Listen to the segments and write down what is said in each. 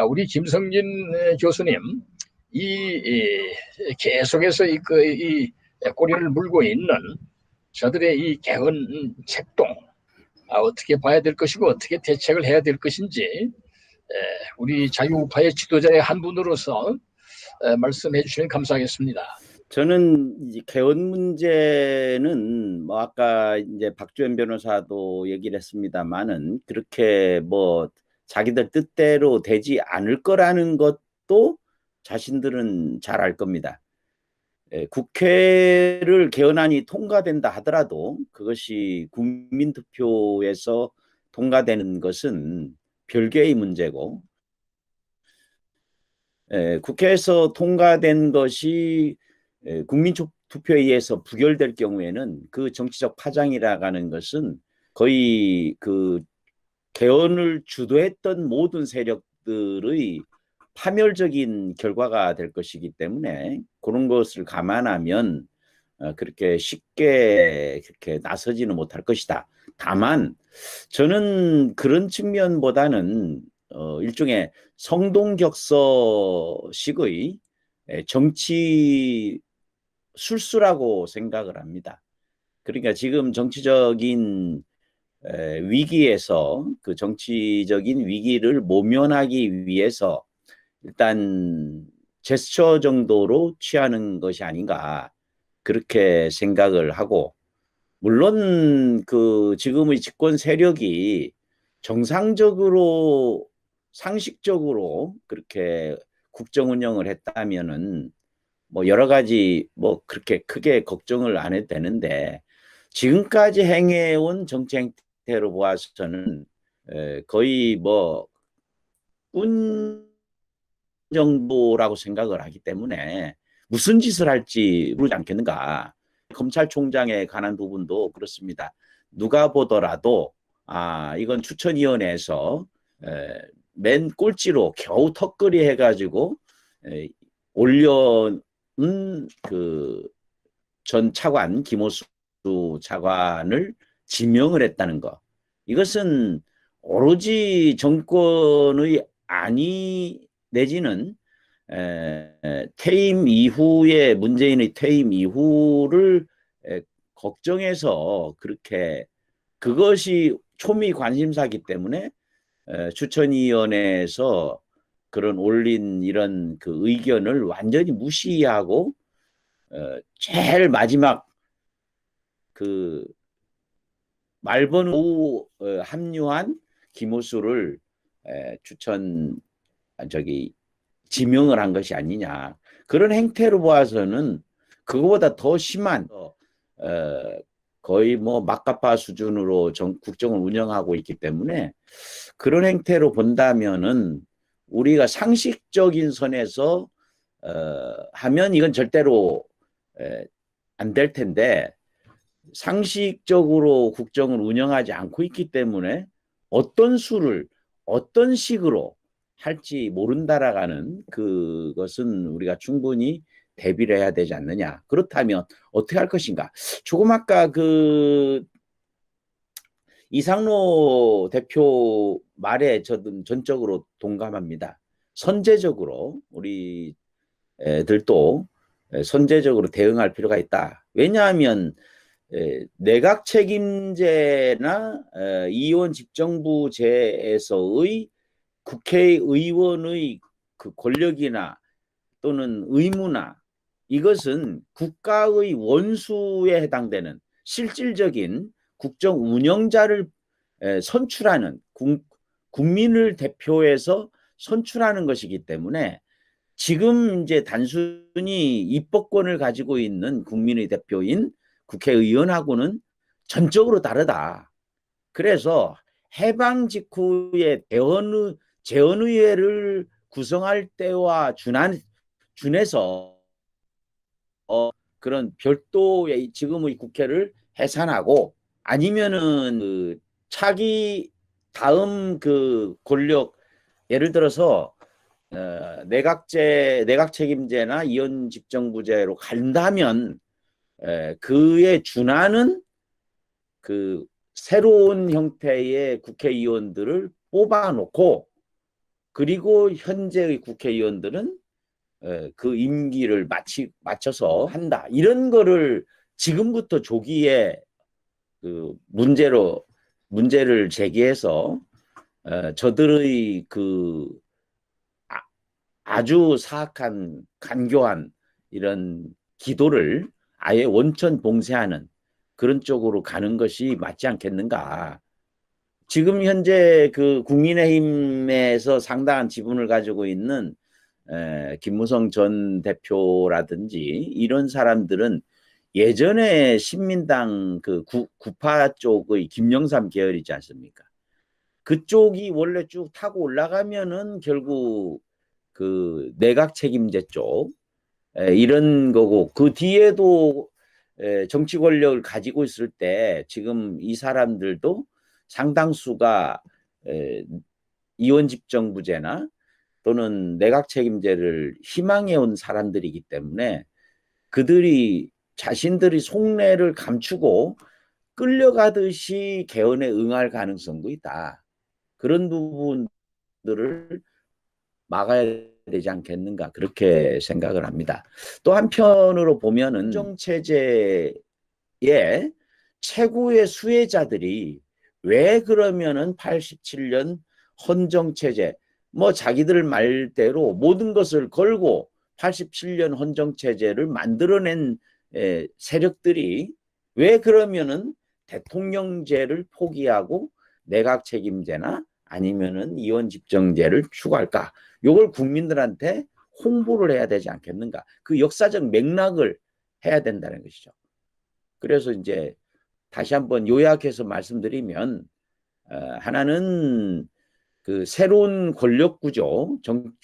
우리 김성진 교수님, 계속해서 이 꼬리를 물고 있는 저들의 이 개헌 책동, 어떻게 봐야 될 것이고 어떻게 대책을 해야 될 것인지 우리 자유우파의 지도자의 한 분으로서 말씀해 주시면 감사하겠습니다. 저는 이 개헌 문제는 뭐 아까 이제 박주현 변호사도 얘기를 했습니다만은 그렇게 뭐 자기들 뜻대로 되지 않을 거라는 것도 자신들은 잘 알 겁니다. 국회를 개헌안이 통과된다 하더라도 그것이 국민투표에서 통과되는 것은 별개의 문제고, 국회에서 통과된 것이 국민투표에 의해서 부결될 경우에는 그 정치적 파장이라는 것은 거의 그 개헌을 주도했던 모든 세력들의 파멸적인 결과가 될 것이기 때문에 그런 것을 감안하면 그렇게 쉽게 그렇게 나서지는 못할 것이다. 다만 저는 그런 측면보다는 일종의 성동격서식의 정치 술수라고 생각을 합니다. 그러니까 지금 정치적인 위기에서 그 정치적인 위기를 모면하기 위해서 일단 제스처 정도로 취하는 것이 아닌가 그렇게 생각을 하고, 물론 그 지금의 집권 세력이 정상적으로 상식적으로 그렇게 국정 운영을 했다면은 뭐 여러 가지 뭐 그렇게 크게 걱정을 안 해도 되는데, 지금까지 행해온 정치 행태로 보아서는 거의 뭐 꾼 정도라고 생각을 하기 때문에 무슨 짓을 할지 모르지 않겠는가. 검찰총장에 관한 부분도 그렇습니다. 누가 보더라도 이건 추천위원회에서 맨 꼴찌로 겨우 턱걸이 해가지고 올려은 그 전 차관 김호수 차관을 지명을 했다는 것. 이것은 오로지 정권의 안위 내지는 퇴임 이후에 문재인의 퇴임 이후를 걱정해서 그렇게 그것이 초미 관심사기 때문에 추천위원회에서 그런 올린 이런 그 의견을 완전히 무시하고 제일 마지막 그 말번호 합류한 김호수를 지명을 한 것이 아니냐. 그런 행태로 보아서는 그거보다 더 심한 거의 뭐 막가파 수준으로 국정을 운영하고 있기 때문에 그런 행태로 본다면은 우리가 상식적인 선에서 하면 이건 절대로 안 될 텐데, 상식적으로 국정을 운영하지 않고 있기 때문에 어떤 수를 어떤 식으로 할지 모른다라는 그것은 우리가 충분히 대비를 해야 되지 않느냐. 그렇다면 어떻게 할 것인가. 조금 아까 그 이상로 대표 말에 저는 전적으로 동감합니다. 선제적으로 우리들도 선제적으로 대응할 필요가 있다. 왜냐하면 내각 책임제나 이원 집정부제에서의 국회의원의 그 권력이나 또는 의무나 이것은 국가의 원수에 해당되는 실질적인 국정 운영자를 선출하는 국민을 대표해서 선출하는 것이기 때문에 지금 이제 단순히 입법권을 가지고 있는 국민의 대표인 국회의원하고는 전적으로 다르다. 그래서 해방 직후에 재헌의회를 구성할 때와 준해서 그런 별도의 지금의 국회를 해산하고, 아니면은 그 차기 다음 그 권력, 예를 들어서 내각 책임제나 이원 집정부제로 간다면 그에 준하는 그 새로운 형태의 국회의원들을 뽑아놓고 그리고 현재의 국회의원들은 그 임기를 맞춰서 한다. 이런 거를 지금부터 조기에 그 문제를 제기해서 저들의 그 아주 사악한 간교한 이런 기도를 아예 원천 봉쇄하는 그런 쪽으로 가는 것이 맞지 않겠는가. 지금 현재 그 국민의힘에서 상당한 지분을 가지고 있는 김무성 전 대표라든지 이런 사람들은 예전에 신민당 그 구파 쪽의 김영삼 계열이지 않습니까? 그쪽이 원래 쭉 타고 올라가면은 결국 그 내각 책임제 쪽 이런 거고, 그 뒤에도 정치 권력을 가지고 있을 때 지금 이 사람들도 상당수가 이원 집정부제나 또는 내각 책임제를 희망해 온 사람들이기 때문에 그들이 자신들이 속내를 감추고 끌려가듯이 개헌에 응할 가능성도 있다. 그런 부분들을 막아야 되지 않겠는가, 그렇게 생각을 합니다. 또 한편으로 보면은 헌정체제의 최고의 수혜자들이 왜 그러면은 87년 헌정체제, 뭐 자기들 말대로 모든 것을 걸고 87년 헌정체제를 만들어낸 세력들이 왜 그러면은 대통령제를 포기하고 내각 책임제나 아니면은 이원 집정제를 추구할까? 요걸 국민들한테 홍보를 해야 되지 않겠는가? 그 역사적 맥락을 해야 된다는 것이죠. 그래서 이제 다시 한번 요약해서 말씀드리면 하나는 그 새로운 권력 구조,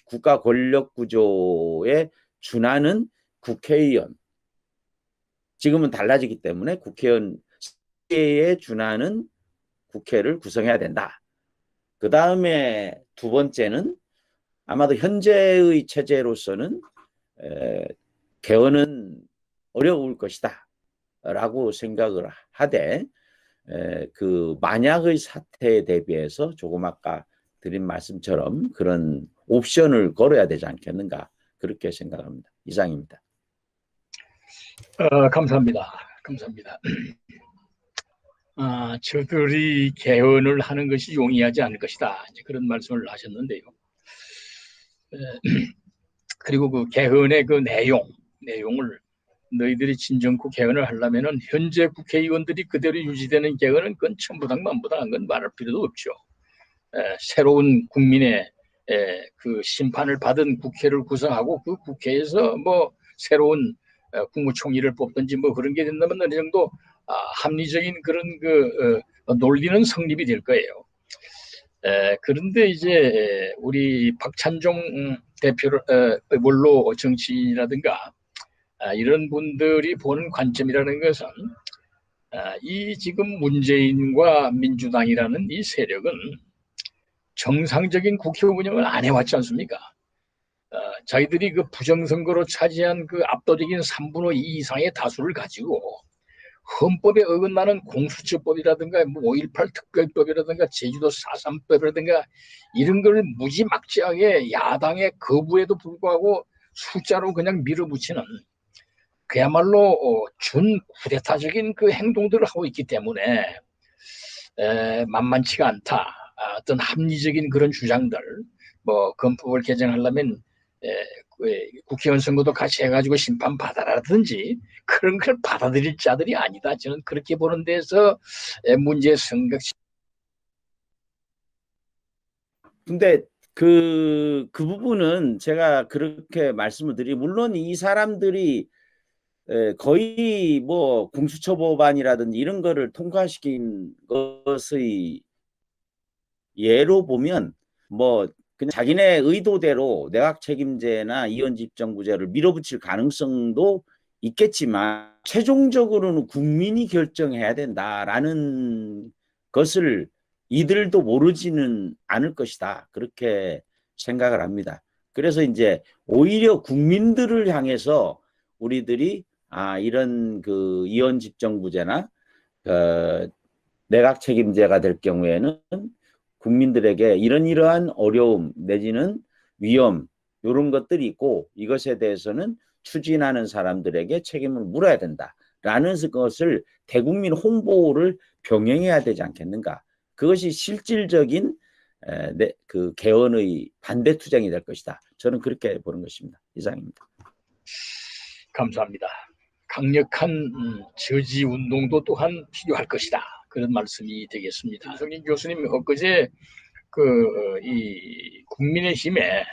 국가 권력 구조에 준하는 국회의원. 지금은 달라지기 때문에 국회의원에 준하는 국회를 구성해야 된다. 그 다음에 두 번째는 아마도 현재의 체제로서는 개헌은 어려울 것이다 라고 생각을 하되, 그 만약의 사태에 대비해서 조금 아까 드린 말씀처럼 그런 옵션을 걸어야 되지 않겠는가, 그렇게 생각합니다. 이상입니다. 감사합니다. 감사합니다. 저들이 개헌을 하는 것이 용이하지 않을 것이다, 이제 그런 말씀을 하셨는데요. 그리고 그 개헌의 그 내용을 너희들이 진정코 개헌을 하려면은 현재 국회의원들이 그대로 유지되는 개헌은 그건 천부당 만부당한 건 말할 필요도 없죠. 새로운 국민의 그 심판을 받은 국회를 구성하고 그 국회에서 뭐 새로운 국무총리를 뽑든지 뭐 그런 게 된다면 어느 정도 합리적인 그런 그 논리는 성립이 될 거예요. 그런데 이제 우리 박찬종 대표를 원로 정치인이라든가 이런 분들이 보는 관점이라는 것은 이 지금 문재인과 민주당이라는 이 세력은 정상적인 국회 운영을 안 해왔지 않습니까? 자기들이 그 부정선거로 차지한 그 압도적인 3분의 2 이상의 다수를 가지고 헌법에 어긋나는 공수처법이라든가 뭐 5.18 특별법이라든가 제주도 4.3법이라든가 이런 걸 무지막지하게 야당의 거부에도 불구하고 숫자로 그냥 밀어붙이는 그야말로 준 쿠데타적인 그 행동들을 하고 있기 때문에 만만치가 않다. 어떤 합리적인 그런 주장들, 뭐 헌법을 개정하려면 국회의원 선거도 같이 해가지고 심판 받아라든지 그런 걸 받아들일 자들이 아니다. 저는 그렇게 보는 데서 문제 생각. 근데 그 부분은 제가 그렇게 말씀을 드리고, 물론 이 사람들이 거의 뭐 공수처 법안이라든지 이런 거를 통과시킨 것의 예로 보면 뭐 그냥 자기네 의도대로 내각 책임제나 이원 집정부제를 밀어붙일 가능성도 있겠지만 최종적으로는 국민이 결정해야 된다라는 것을 이들도 모르지는 않을 것이다, 그렇게 생각을 합니다. 그래서 이제 오히려 국민들을 향해서 우리들이 이런 그 이원 집정부제나 내각 책임제가 될 경우에는 국민들에게 이러한 어려움 내지는 위험 이런 것들이 있고 이것에 대해서는 추진하는 사람들에게 책임을 물어야 된다라는 것을 대국민 홍보를 병행해야 되지 않겠는가. 그것이 실질적인 그 개헌의 반대 투쟁이 될 것이다. 저는 그렇게 보는 것입니다. 이상입니다. 감사합니다. 강력한 저지 운동도 또한 필요할 것이다. 그런 말씀이 되겠습니다. 성진 교수님 엊그제 이 국민의힘에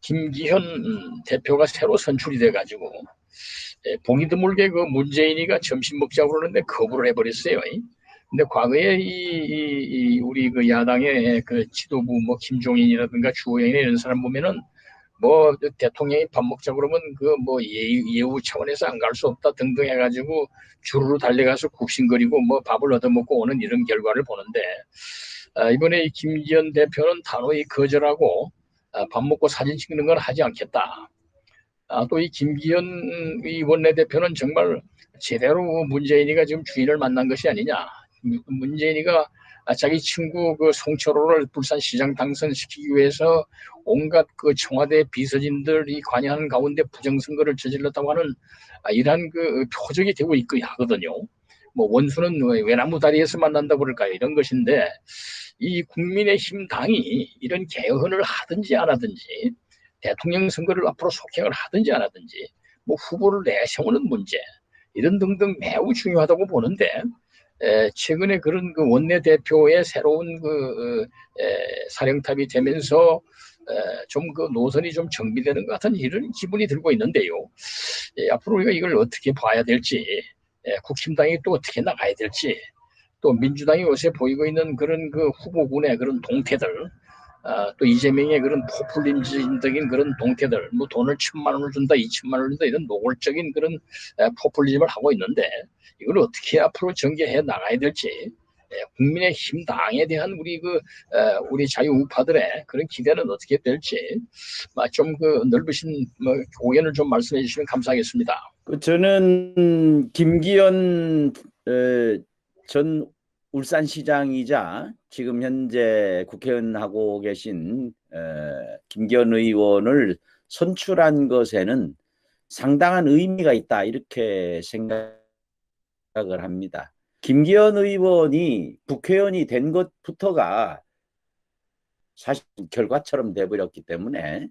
김기현 대표가 새로 선출이 돼가지고 봉이 드물게 그 문재인이가 점심 먹자고 그러는데 거부를 해버렸어요. 근데 과거에 우리 그 야당의 그 지도부 뭐 김종인이라든가 주호영이나 이런 사람 보면은 뭐 대통령이 밥 먹자 그러면 그 뭐 예우 차원에서 안 갈 수 없다 등등 해가지고 주르르 달려가서 굽신거리고 뭐 밥을 얻어먹고 오는 이런 결과를 보는데 이번에 이 김기현 대표는 단호히 거절하고 밥 먹고 사진 찍는 건 하지 않겠다. 또 이 김기현 이 원내대표는 정말 제대로 문재인이가 지금 주인을 만난 것이 아니냐. 문재인이가 자기 친구 그 송철호를 부산시장 당선시키기 위해서 온갖 그 청와대 비서진들이 관여하는 가운데 부정선거를 저질렀다고 하는 이러한 그 표적이 되고 있고 하거든요. 뭐 원수는 외나무 다리에서 만난다고 그럴까 이런 것인데 이 국민의힘 당이 이런 개헌을 하든지 안 하든지 대통령 선거를 앞으로 속행을 하든지 안 하든지 뭐 후보를 내세우는 문제 이런 등등 매우 중요하다고 보는데 최근에 그런 그 원내대표의 새로운 사령탑이 되면서 좀 그 노선이 좀 정비되는 것 같은 이런 기분이 들고 있는데요. 앞으로 우리가 이걸 어떻게 봐야 될지, 국힘당이 또 어떻게 나가야 될지, 또 민주당이 요새 보이고 있는 그런 그 후보군의 그런 동태들, 또 이재명의 그런 포퓰리즘적인 그런 동태들, 뭐 돈을 1,000만 원을 준다, 2,000만 원을 준다 이런 노골적인 그런 포퓰리즘을 하고 있는데 이걸 어떻게 앞으로 전개해 나가야 될지 국민의힘 당에 대한 우리 자유우파들의 그런 기대는 어떻게 될지 좀 그 넓으신 뭐 의견을 좀 말씀해 주시면 감사하겠습니다. 저는 김기현 전 울산시장이자 지금 현재 국회의원 하고 계신 김기현 의원을 선출한 것에는 상당한 의미가 있다 이렇게 생각을 합니다. 김기현 의원이 국회의원이 된 것부터가 사실 결과처럼 돼버렸기 때문에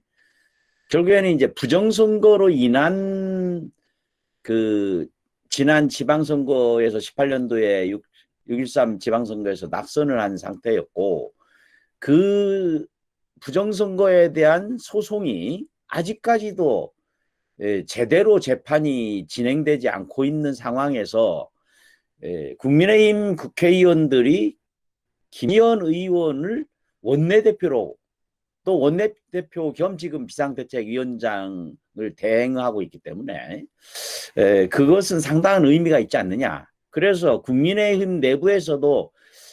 결국에는 이제 부정선거로 인한 그 지난 지방선거에서 18년도에 6.13 지방선거에서 낙선을 한 상태였고 그 부정선거에 대한 소송이 아직까지도 제대로 재판이 진행되지 않고 있는 상황에서 국민의힘 국회의원들이 김기현 의원을 원내대표로 또 원내대표 겸 지금 비상대책위원장을 대행하고 있기 때문에 그것은 상당한 의미가 있지 않느냐. 그래서 국민의힘 내부에서도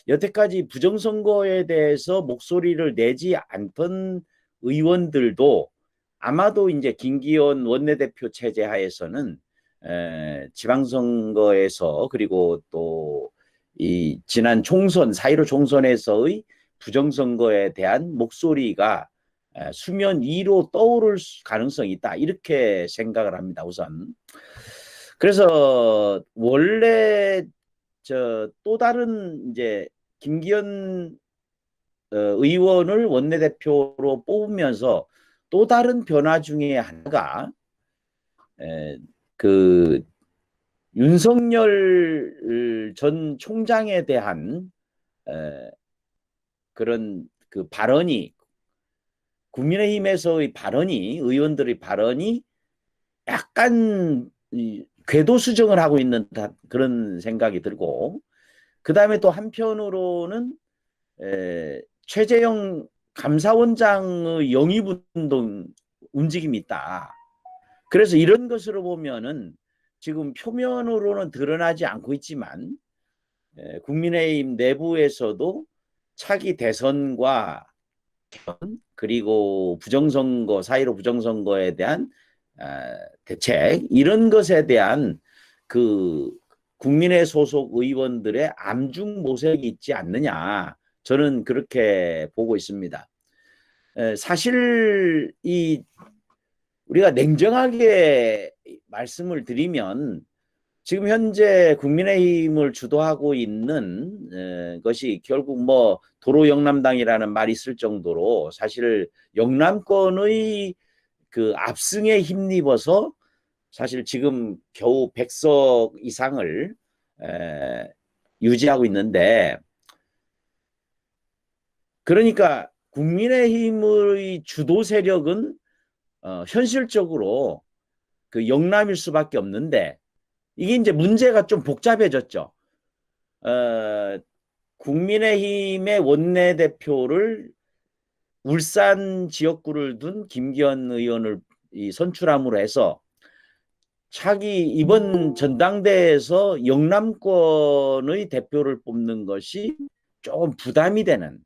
여태까지 부정선거에 대해서 목소리를 내지 않던 의원들도 아마도 이제 김기현 원내대표 체제 하에서는 지방선거에서 그리고 또 이 지난 총선 4.15 총선에서의 부정선거에 대한 목소리가 수면 위로 떠오를 가능성이 있다 이렇게 생각을 합니다. 우선 그래서 원래 또 다른 이제 김기현 의원을 원내대표로 뽑으면서 또 다른 변화 중에 하나가 그 윤석열 전 총장에 대한 그런 그 발언이 국민의힘에서의 발언이 의원들의 발언이 약간 궤도 수정을 하고 있는 그런 생각이 들고 그 다음에 또 한편으로는 최재형 감사원장의 영입운동 움직임이 있다. 그래서 이런 것으로 보면은 지금 표면으로는 드러나지 않고 있지만 국민의힘 내부에서도 차기 대선과 그리고 부정선거, 4.15 부정선거에 대한 대책 이런 것에 대한 그 국민의 소속 의원들의 암중 모색이 있지 않느냐 저는 그렇게 보고 있습니다. 사실 우리가 냉정하게 말씀을 드리면 지금 현재 국민의힘을 주도하고 있는 것이 결국 뭐 도로 영남당이라는 말이 있을 정도로 사실 영남권의 그 압승에 힘입어서 사실 지금 겨우 100석 이상을 유지하고 있는데, 그러니까 국민의힘의 주도 세력은 현실적으로 그 영남일 수밖에 없는데, 이게 이제 문제가 좀 복잡해졌죠. 국민의힘의 원내대표를 울산 지역구를 둔 김기현 의원을 선출함으로 해서 차기 이번 전당대회에서 영남권의 대표를 뽑는 것이 조금 부담이 되는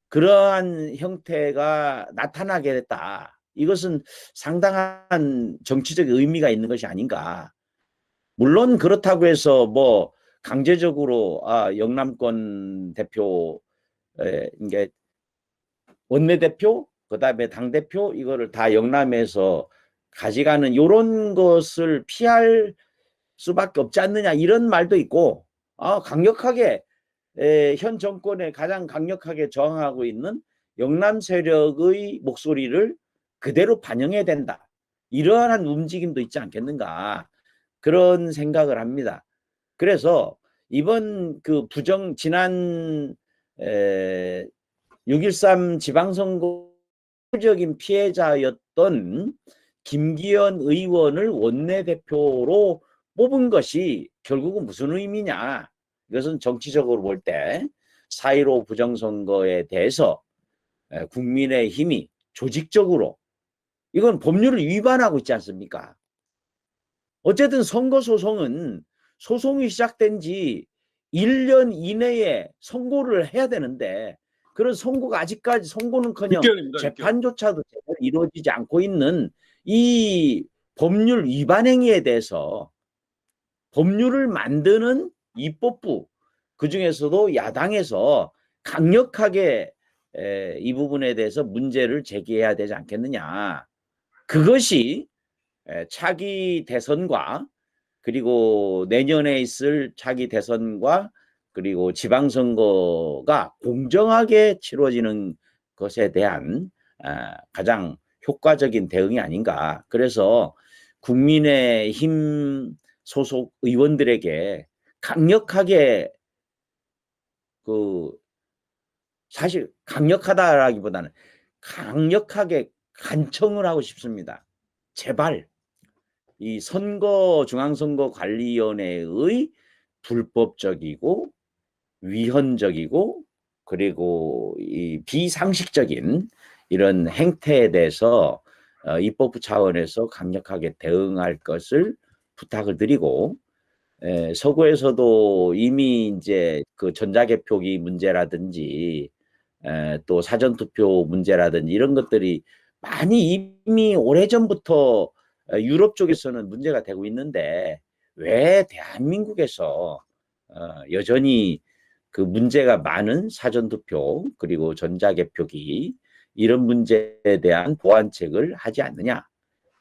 그러한 형태가 나타나게 됐다. 이것은 상당한 정치적 의미가 있는 것이 아닌가. 물론 그렇다고 해서 뭐 강제적으로 영남권 대표 이게 원내대표 그다음에 당대표 이거를 다 영남에서 가져가는 이런 것을 피할 수밖에 없지 않느냐 이런 말도 있고, 강력하게 현 정권에 가장 강력하게 저항하고 있는 영남 세력의 목소리를 그대로 반영해야 된다. 이러한 움직임도 있지 않겠는가 그런 생각을 합니다. 그래서 이번 그 지난 6.13 지방선거적인 피해자였던 김기현 의원을 원내대표로 뽑은 것이 결국은 무슨 의미냐. 이것은 정치적으로 볼 때 4.15 부정선거에 대해서 국민의힘이 조직적으로 이건 법률을 위반하고 있지 않습니까? 어쨌든 선거소송은 소송이 시작된 지 1년 이내에 선고를 해야 되는데 그런 선고가 아직까지 선고는커녕 6개월입니다. 재판조차도 제대로 이루어지지 않고 있는 이 법률 위반 행위에 대해서 법률을 만드는 입법부 그중에서도 야당에서 강력하게 이 부분에 대해서 문제를 제기해야 되지 않겠느냐. 그것이 차기 대선과 그리고 내년에 있을 차기 대선과 그리고 지방선거가 공정하게 치러지는 것에 대한 가장 효과적인 대응이 아닌가. 그래서 국민의힘 소속 의원들에게 강력하게 사실 강력하다라기보다는 강력하게 간청을 하고 싶습니다. 제발 이 중앙선거관리위원회의 불법적이고 위헌적이고 그리고 이 비상식적인 이런 행태에 대해서 입법부 차원에서 강력하게 대응할 것을 부탁을 드리고, 서구에서도 이미 이제 그 전자개표기 문제라든지 또 사전투표 문제라든지 이런 것들이 많이 이미 오래전부터 유럽 쪽에서는 문제가 되고 있는데 왜 대한민국에서 여전히 그 문제가 많은 사전투표 그리고 전자개표기 이런 문제에 대한 보완책을 하지 않느냐.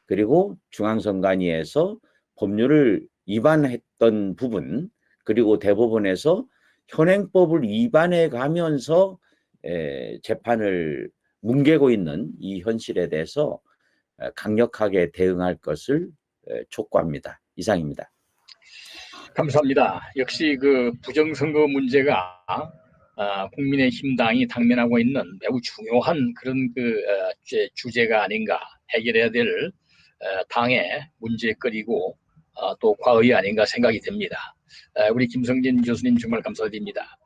그리고 중앙선관위에서 법률을 위반했던 부분 그리고 대법원에서 현행법을 위반해 가면서 재판을 뭉개고 있는 이 현실에 대해서 강력하게 대응할 것을 촉구합니다. 이상입니다. 감사합니다. 역시 그 부정선거 문제가 국민의힘당이 당면하고 있는 매우 중요한 그런 주제가 아닌가, 해결해야 될 당의 문제거리고 또 과의 아닌가 생각이 됩니다. 우리 김성진 교수님 정말 감사드립니다.